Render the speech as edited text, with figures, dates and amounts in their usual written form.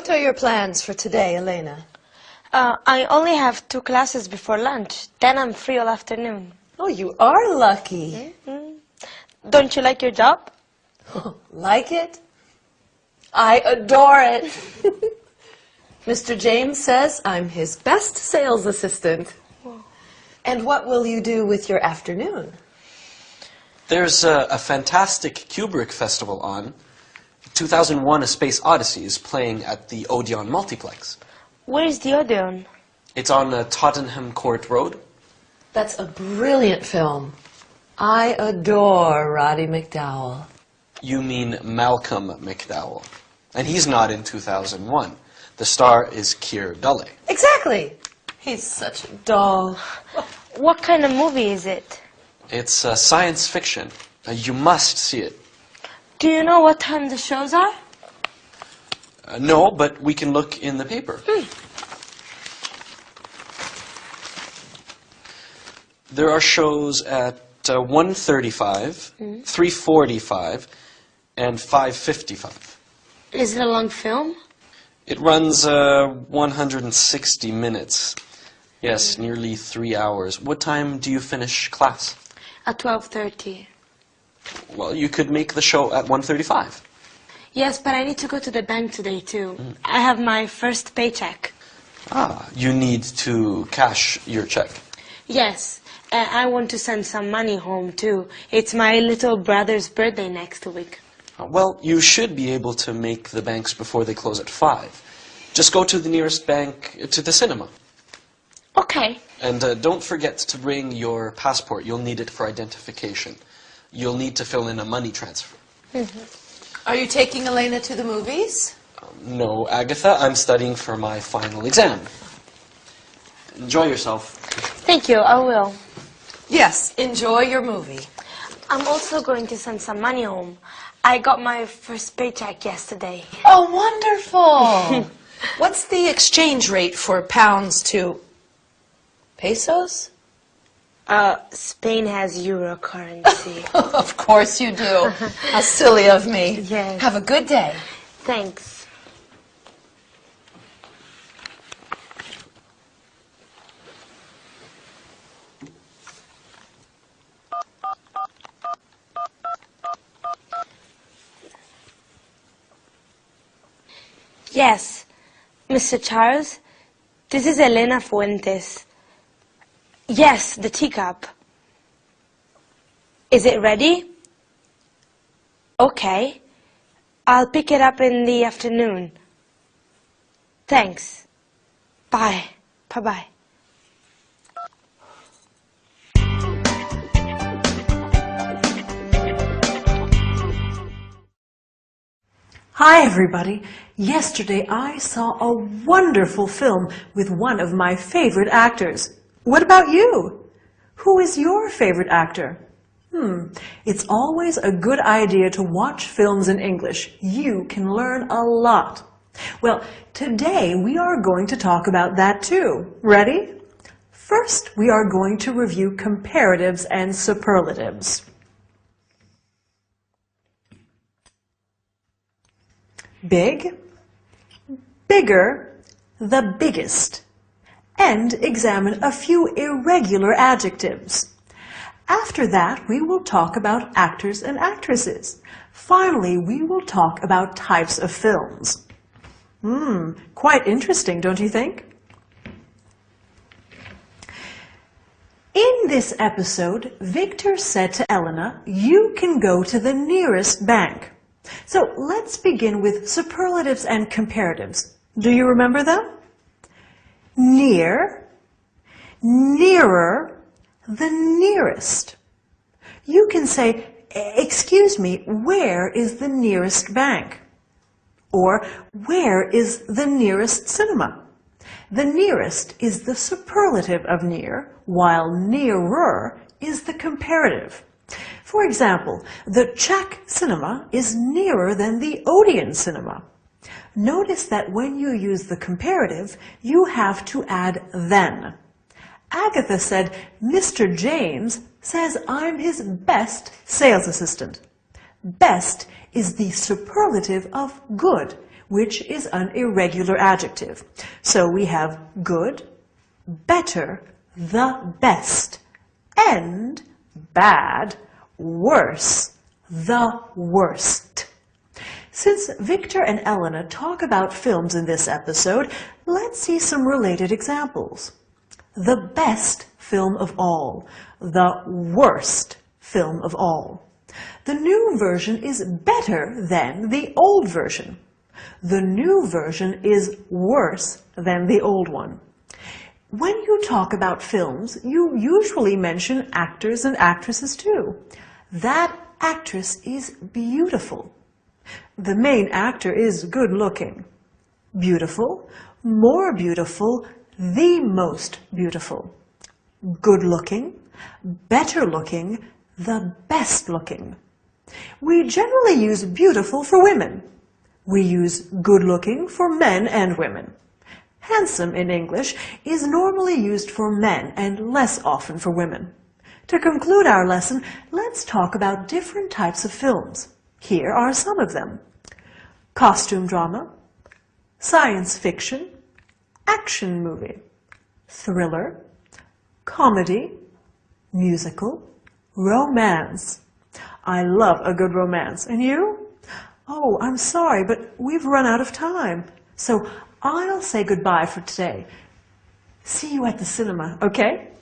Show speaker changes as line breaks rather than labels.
What are your plans for today, Elena?
I only have 2 classes before lunch. Then I'm free all afternoon.
Oh, you are lucky.
Don't you like your job?
Like it? I adore it. Mr. James says I'm his best sales assistant. And what will you do with your afternoon?
There's a fantastic Kubrick festival on. 2001: A Space Odyssey is playing at the Odeon Multiplex.
Where's the Odeon?
It's on Tottenham Court Road.
That's a brilliant film. I adore Roddy McDowall.
You mean Malcolm McDowell. And he's not in 2001. The star is Keir Dullea.
Exactly. He's such a doll.
What kind of movie is it?
It's science fiction. You must see it.
Do you know what time the shows are?
No, but we can look in the paper. There are shows at 1:35, 3:45, and 5:55.
Is it a long film?
It runs 160 minutes. Yes, nearly 3 hours. What time do you finish class?
At 12:30.
Well, you could make the show at 1:35.
Yes, but I need to go to the bank today, too. I have my first paycheck.
Ah, you need to cash your check.
Yes, I want to send some money home, too. It's my little brother's birthday next week.
Well, you should be able to make the banks before they close at 5. Just go to the nearest bank to the cinema.
Okay.
And don't forget to bring your passport. You'll need it for identification. You'll need to fill in a money transfer.
Are you taking Elena to the movies?
No, Agatha, I'm studying for my final exam. Enjoy yourself.
Thank you, I will.
Yes, enjoy your movie.
I'm also going to send some money home. I got my first paycheck yesterday.
Oh, wonderful. What's the exchange rate for pounds to pesos?
Spain has euro currency.
Of course you do. How silly of me.
Yes.
Have a good day.
Thanks. Yes, Mr. Charles, this is Elena Fuentes. Yes, the teacup. Is it ready? Okay. I'll pick it up in the afternoon. Thanks. Bye. Bye-bye.
Hi everybody! Yesterday I saw a wonderful film with one of my favorite actors. What about you? Who is your favorite actor? It's always a good idea to watch films in English. You can learn a lot. Well, today we are going to talk about that too. Ready? First, we are going to review comparatives and superlatives. Big, bigger, the biggest, and examine a few irregular adjectives. After that, we will talk about actors and actresses. Finally, we will talk about types of films. Quite interesting, don't you think? In this episode, Victor said to Elena, "You can go to the nearest bank." So let's begin with superlatives and comparatives. Do you remember them? Near, nearer, the nearest. You can say, "Excuse me, where is the nearest bank?" Or, "Where is the nearest cinema?" The nearest is the superlative of near, while nearer is the comparative. For example, the Czech cinema is nearer than the Odeon cinema. Notice that when you use the comparative, you have to add then. Agatha said, "Mr. James says I'm his best sales assistant." Best is the superlative of good, which is an irregular adjective. So we have good, better, the best, and bad, worse, the worst. Since Victor and Elena talk about films in this episode, let's see some related examples. The best film of all, the worst film of all. The new version is better than the old version. The new version is worse than the old one. When you talk about films, you usually mention actors and actresses too. That actress is beautiful. The main actor is good looking. Beautiful, more beautiful, the most beautiful. Good looking, better looking, the best looking. We generally use beautiful for women. We use good looking for men and women. Handsome in English is normally used for men and less often for women. To conclude our lesson, let's talk about different types of films. Here are some of them. Costume drama, science fiction, action movie, thriller, comedy, musical, romance. I love a good romance. And you? Oh, I'm sorry, but we've run out of time. So I'll say goodbye for today. See you at the cinema, okay?